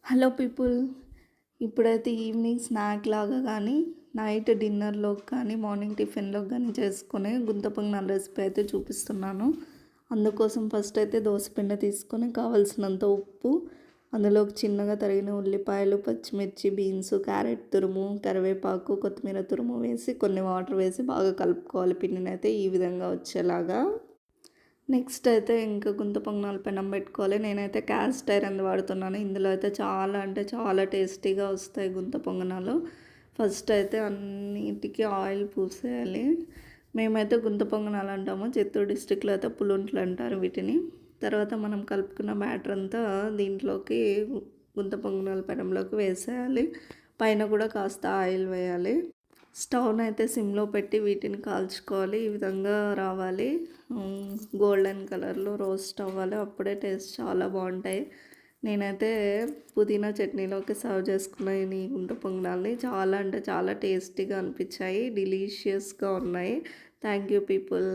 Hello people. ఇప్పుడైతే evening snack లాగా కానీ, నైట్ డిన్నర్‌లోకి కానీ, మార్నింగ్ టిఫిన్‌లోకి కానీ చేసుకునే గుంత పొంగనాల రెసిపీ అయితే చూపిస్తున్నాను. అందుకోసం ఫస్ట్ అయితే దోసపిండి తీసుకొని కావాల్సినంత ఉప్పు, అందులోకి చిన్నగా తరిగిన ఉల్లిపాయలు, పచ్చిమిర్చి, బీన్స్, క్యారెట్ తురుము, కరివేపాకు, కొత్తిమీర తురుము వేసి కొన్ని వాటర్ వేసి బాగా కలుపుకోవాలి పిండినైతే ఈ విధంగా వచ్చేలాగా. నెక్స్ట్ అయితే ఇంకా గుంత పొంగనాల పెనం పెట్టుకోవాలి. నేనైతే క్యాస్ట్ ఐరన్ వాడుతున్నాను. ఇందులో అయితే చాలా అంటే చాలా టేస్టీగా వస్తాయి గుంత పొంగనాలు. ఫస్ట్ అయితే అన్నిటికీ ఆయిల్ పూసేయాలి. మేమైతే గుంత పొంగనాలు అంటాము. చిత్తూరు డిస్ట్రిక్ట్లో అయితే పులుంట్లు అంటారు వీటిని. తర్వాత మనం కలుపుకున్న బ్యాటర్ అంతా దీంట్లోకి గుంత పొంగనాల పెనంలోకి వేసేయాలి. పైన కూడా కాస్త ఆయిల్ వేయాలి. స్టవ్‌నైతే సిమ్‌లో పెట్టి వీటిని కాల్చుకోవాలి. ఈ విధంగా రావాలి. గోల్డెన్ కలర్‌లో రోస్ట్ అవ్వాలి. అప్పుడే టేస్ట్ చాలా బాగుంటాయి. నేనైతే పుదీనా చట్నీలోకి సర్వ్ చేసుకున్నాను ఈ గుంట పొంగనాల్ని. చాలా అంటే చాలా టేస్టీగా అనిపించాయి. డెలీషియస్‌గా ఉన్నాయి. Thank you people.